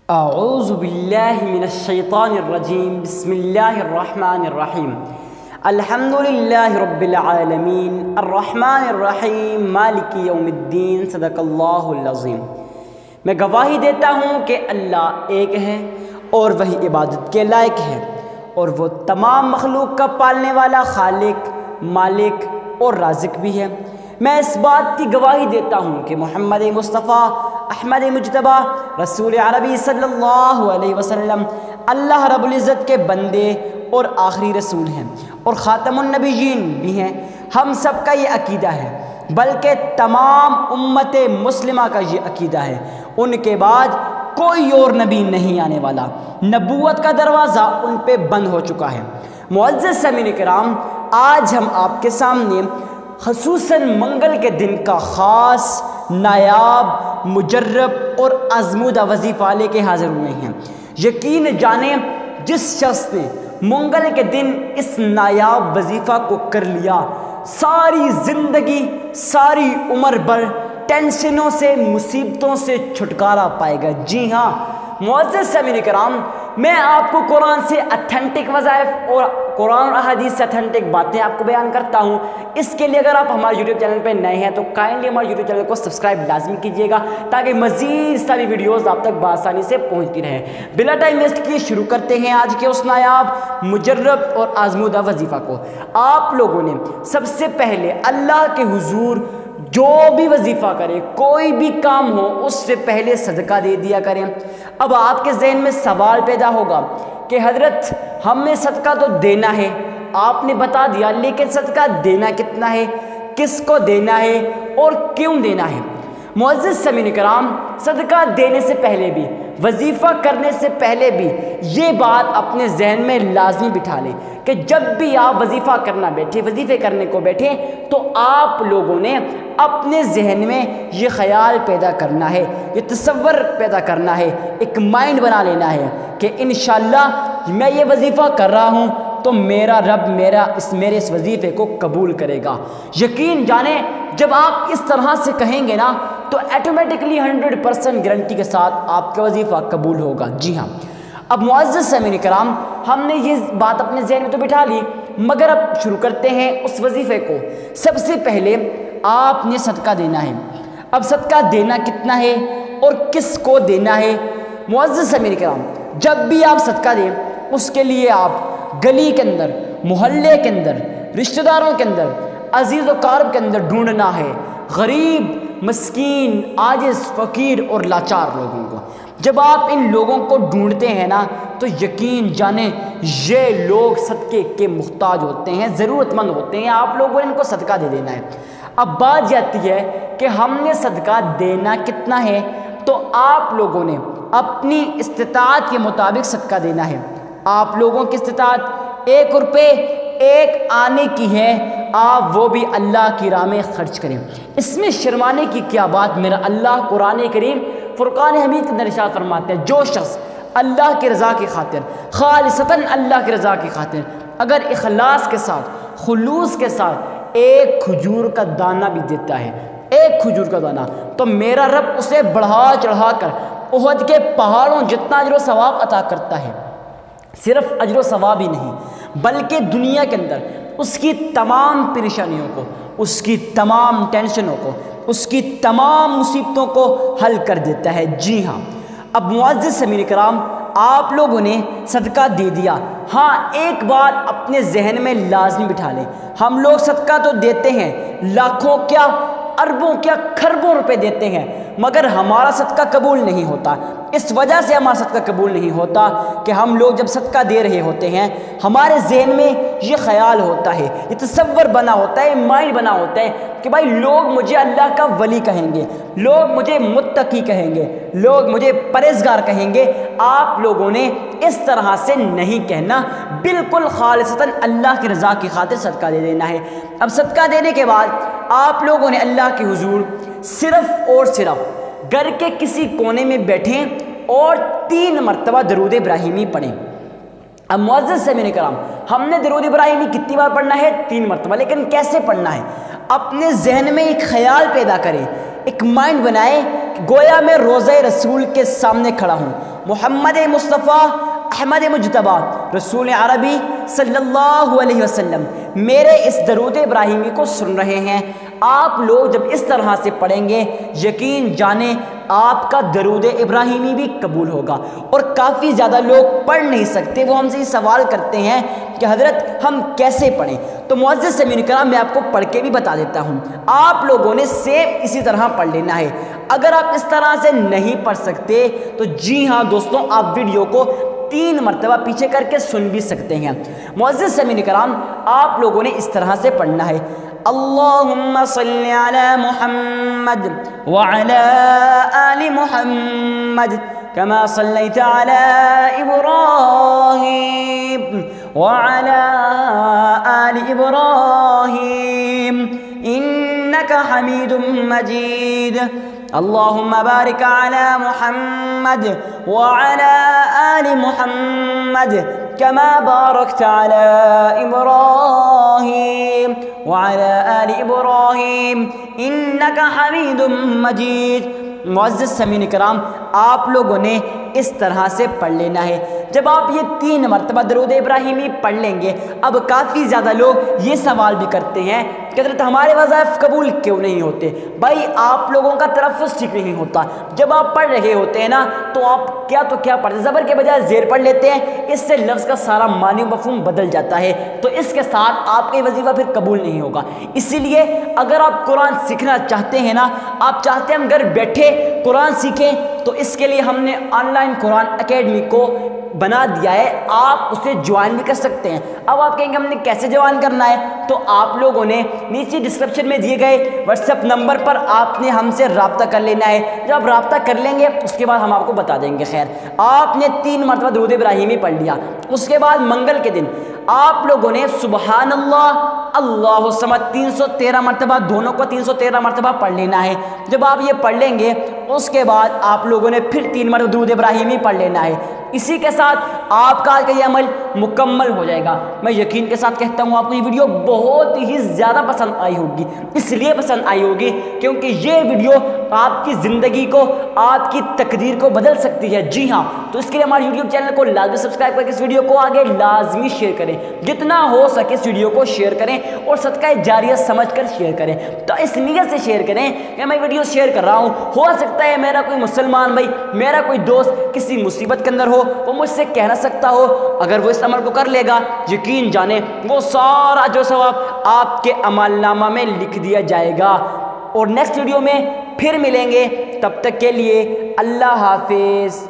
اعوذ باللہ من الشیطان الرجیم بسم اللہ الرحمن الرحیم الحمدللہ رب العالمین الرحمن الرحیم مالک یوم الدین صدق اللہ العظیم۔ میں گواہی دیتا ہوں کہ اللہ ایک ہے اور وہی عبادت کے لائق ہے، اور وہ تمام مخلوق کا پالنے والا خالق، مالک اور رازق بھی ہے۔ میں اس بات کی گواہی دیتا ہوں کہ محمد مصطفیٰ احمد مجتبی رسول عربی صلی اللہ علیہ وسلم اللہ رب العزت کے بندے اور آخری رسول ہیں اور خاتم النبیین بھی ہیں۔ ہم سب کا یہ عقیدہ ہے، بلکہ تمام امت مسلمہ کا یہ عقیدہ ہے، ان کے بعد کوئی اور نبی نہیں آنے والا، نبوت کا دروازہ ان پہ بند ہو چکا ہے۔ معزز سامعین کرام، آج ہم آپ کے سامنے خصوصاً منگل کے دن کا خاص، نایاب، مجرب اور آزمودہ وظیفہ لے کے حاضر ہوئے ہیں۔ یقین جانیں، جس شخص نے منگل کے دن اس نایاب وظیفہ کو کر لیا، ساری زندگی، ساری عمر بھر ٹینشنوں سے، مصیبتوں سے چھٹکارا پائے گا۔ جی ہاں معزز سامعین کرام، میں آپ کو قرآن سے اتھینٹک وظائف اور قرآن اور احادیث سے اتھینٹک باتیں آپ کو بیان کرتا ہوں۔ اس کے لیے اگر آپ ہمارے یوٹیوب چینل پہ نئے ہیں تو کائنڈلی ہمارے یوٹیوب چینل کو سبسکرائب لازمی کیجیے گا، تاکہ مزید ساری ویڈیوز آپ تک بآسانی سے پہنچتی رہیں۔ بلا ٹائم ویسٹ کیے شروع کرتے ہیں آج کے اس نایاب، مجرب اور آزمودہ وظیفہ کو۔ آپ لوگوں نے سب سے پہلے اللہ کے حضور جو بھی وظیفہ کریں، کوئی بھی کام ہو، اس سے پہلے صدقہ دے دیا کریں۔ اب آپ کے ذہن میں سوال پیدا ہوگا کہ حضرت ہمیں صدقہ تو دینا ہے، آپ نے بتا دیا، لیکن صدقہ دینا کتنا ہے، کس کو دینا ہے اور کیوں دینا ہے؟ معزز سامعین کرام، صدقہ دینے سے پہلے بھی، وظیفہ کرنے سے پہلے بھی یہ بات اپنے ذہن میں لازمی بٹھا لیں کہ جب بھی آپ وظیفہ کرنا بیٹھے، وظیفے کرنے کو بیٹھیں، تو آپ لوگوں نے اپنے ذہن میں یہ خیال پیدا کرنا ہے، یہ تصور پیدا کرنا ہے، ایک مائنڈ بنا لینا ہے کہ انشاءاللہ میں یہ وظیفہ کر رہا ہوں تو میرا رب میرے اس وظیفے کو قبول کرے گا۔ یقین جانیں، جب آپ اس طرح سے کہیں گے نا تو ایٹومیٹکلی 100% گارنٹی کے ساتھ آپ کا وظیفہ قبول ہوگا۔ جی ہاں، اب معزز سامعین کرام، ہم نے یہ بات اپنے ذہن میں تو بٹھا لی، مگر اب شروع کرتے ہیں اس وظیفے کو۔ سب سے پہلے آپ نے صدقہ دینا ہے۔ اب صدقہ دینا کتنا ہے اور کس کو دینا ہے؟ معزز سامعین کرام، جب بھی آپ صدقہ دیں، اس کے لیے آپ گلی کے اندر، محلے کے اندر، رشتہ داروں کے اندر، عزیز و قارب کے اندر ڈھونڈنا ہے غریب، مسکین، عاجز، فقیر اور لاچار لوگوں کو۔ جب آپ ان لوگوں کو ڈھونڈتے ہیں نا تو یقین جانیں یہ لوگ صدقے کے محتاج ہوتے ہیں، ضرورت مند ہوتے ہیں، آپ لوگوں نے ان کو صدقہ دے دینا ہے۔ اب بات یہ آتی ہے کہ ہم نے صدقہ دینا کتنا ہے، تو آپ لوگوں نے اپنی استطاعت کے مطابق صدقہ دینا ہے۔ آپ لوگوں کی استطاعت 1 روپے 1 آنے کی ہے، آپ وہ بھی اللہ کی راہ میں خرچ کریں۔ اس میں شرمانے کی کیا بات؟ میرا اللہ قرآن کریم فرقان حمید کے اندر ارشاد فرماتے ہیں، جو شخص اللہ کی رضا کی خاطر، خالصتاً اللہ کی رضا کی خاطر، اگر اخلاص کے ساتھ، خلوص کے ساتھ 1 کھجور کا دانہ بھی دیتا ہے، 1 کھجور کا دانہ، تو میرا رب اسے بڑھا چڑھا کر احد کے پہاڑوں جتنا اجر و ثواب عطا کرتا ہے۔ صرف اجر و ثواب ہی نہیں، بلکہ دنیا کے اندر اس کی تمام پریشانیوں کو، اس کی تمام ٹینشنوں کو، اس کی تمام مصیبتوں کو حل کر دیتا ہے۔ جی ہاں، اب معزز سامعین کرام، آپ لوگوں نے صدقہ دے دیا۔ ہاں، ایک بات اپنے ذہن میں لازمی بٹھا لیں، ہم لوگ صدقہ تو دیتے ہیں، لاکھوں کیا، اربوں کیا، کھربوں روپے دیتے ہیں، مگر ہمارا صدقہ قبول نہیں ہوتا۔ اس وجہ سے ہمارا صدقہ قبول نہیں ہوتا کہ ہم لوگ جب صدقہ دے رہے ہوتے ہیں، ہمارے ذہن میں یہ خیال ہوتا ہے، یہ تصور بنا ہوتا ہے، مائنڈ بنا ہوتا ہے کہ بھائی لوگ مجھے اللہ کا ولی کہیں گے، لوگ مجھے متقی کہیں گے، لوگ مجھے پرہیزگار کہیں گے۔ آپ لوگوں نے اس طرح سے نہیں کہنا، بالکل خالصتاً اللہ کی رضا کی خاطر صدقہ دے دینا ہے۔ اب صدقہ دینے کے بعد آپ لوگوں نے اللہ کے حضور صرف اور صرف گھر کے کسی کونے میں بیٹھیں اور 3 مرتبہ درود ابراہیمی پڑھیں۔ اب معزز سامعین کرام، ہم نے درود ابراہیمی کتنی بار پڑھنا ہے؟ 3 مرتبہ، لیکن کیسے پڑھنا ہے؟ اپنے ذہن میں ایک خیال پیدا کریں، ایک مائنڈ بنائیں گویا میں روضہ رسول کے سامنے کھڑا ہوں۔ محمد مصطفیٰ احمد مجتبیٰ رسول عربی صلی اللہ علیہ وسلم میرے اس درود ابراہیمی کو سن رہے ہیں۔ آپ لوگ جب اس طرح سے پڑھیں گے یقین جانیں آپ کا درود ابراہیمی بھی قبول ہوگا۔ اور کافی زیادہ لوگ پڑھ نہیں سکتے، وہ ہم سے یہ سوال کرتے ہیں کہ حضرت ہم کیسے پڑھیں؟ تو معزز سامعین کرام میں آپ کو پڑھ کے بھی بتا دیتا ہوں۔ آپ لوگوں نے سیم اسی طرح پڑھ لینا ہے۔ اگر آپ اس طرح سے نہیں پڑھ سکتے تو جی ہاں دوستوں، آپ ویڈیو کو 3 مرتبہ پیچھے کر کے سن بھی سکتے ہیں۔ معزز سامعین کرام آپ لوگوں نے اس طرح سے پڑھنا ہے، اللہم صلی علی محمد وعلی آل محمد کما صلیت علی ابراہیم وعلی آل ابراہیم انک حمید مجید اللہم بارک علی محمد وعلی آل محمد کما بارکت علی ابراہیم وعلی آل ابراہیم انک حمید مجید۔ معزز سامعین کرام آپ لوگوں نے اس طرح سے پڑھ لینا ہے۔ جب آپ یہ 3 مرتبہ درود ابراہیمی پڑھ لیں گے، اب کافی زیادہ لوگ یہ سوال بھی کرتے ہیں کہ حضرت ہمارے وظائف قبول کیوں نہیں ہوتے؟ بھائی آپ لوگوں کا تلفظ ٹھیک نہیں ہوتا۔ جب آپ پڑھ رہے ہوتے ہیں نا تو آپ کیا پڑھتے ہیں، زبر کے بجائے زیر پڑھ لیتے ہیں، اس سے لفظ کا سارا معنی و مفہوم بدل جاتا ہے، تو اس کے ساتھ آپ کا وظیفہ پھر قبول نہیں ہوگا۔ اسی لیے اگر آپ قرآن سیکھنا چاہتے ہیں نا، آپ چاہتے ہیں ہم گھر بیٹھے قرآن سیکھیں، تو اس کے لیے ہم نے آن لائن قرآن اکیڈمی کو بنا دیا ہے، آپ اسے جوائن بھی کر سکتے ہیں۔ اب آپ کہیں گے ہم نے کیسے جوائن کرنا ہے؟ تو آپ لوگوں نے نیچے ڈسکرپشن میں دیے گئے واٹس ایپ نمبر پر آپ نے ہم سے رابطہ کر لینا ہے۔ جب آپ رابطہ کر لیں گے اس کے بعد ہم آپ کو بتا دیں گے۔ خیر، آپ نے 3 مرتبہ درود ابراہیمی پڑھ لیا، اس کے بعد منگل کے دن آپ لوگوں نے سبحان اللہ اللہ الصمد 313 مرتبہ، دونوں کو 313 مرتبہ پڑھ لینا ہے۔ جب آپ یہ پڑھ لیں گے اس کے بعد آپ لوگوں نے پھر 3 مرتبہ درود ابراہیمی پڑھ لینا ہے۔ اسی کے ساتھ آپ کا آج کا یہ عمل مکمل ہو جائے گا۔ میں یقین کے ساتھ کہتا ہوں آپ کو یہ ویڈیو بہت ہی زیادہ پسند آئی ہوگی۔ اس لیے پسند آئی ہوگی کیونکہ یہ ویڈیو آپ کی زندگی کو، آپ کی تقدیر کو بدل سکتی ہے۔ جی ہاں، تو اس کے لیے ہمارے یوٹیوب چینل کو لازمی سبسکرائب کر کے اس ویڈیو کو آگے لازمی شیئر کریں، جتنا ہو سکے اس ویڈیو کو شیئر کریں اور صدقہ جاریہ سمجھ کر شیئر کریں۔ تو اس نیت سے شیئر کریں کہ میں ویڈیو شیئر کر رہا ہوں، ہو سکتا ہے میرا کوئی مسلمان بھائی، میرا کوئی دوست کسی مصیبت کے اندر ہو، وہ مجھ سے کہہ نہ سکتا ہو، اگر وہ اس عمل کو کر لے گا یقین جانیں وہ سارا جو ثواب آپ کے عمل نامہ میں لکھ دیا جائے گا۔ اور نیکسٹ ویڈیو میں پھر ملیں گے، تب تک کے لیے اللہ حافظ۔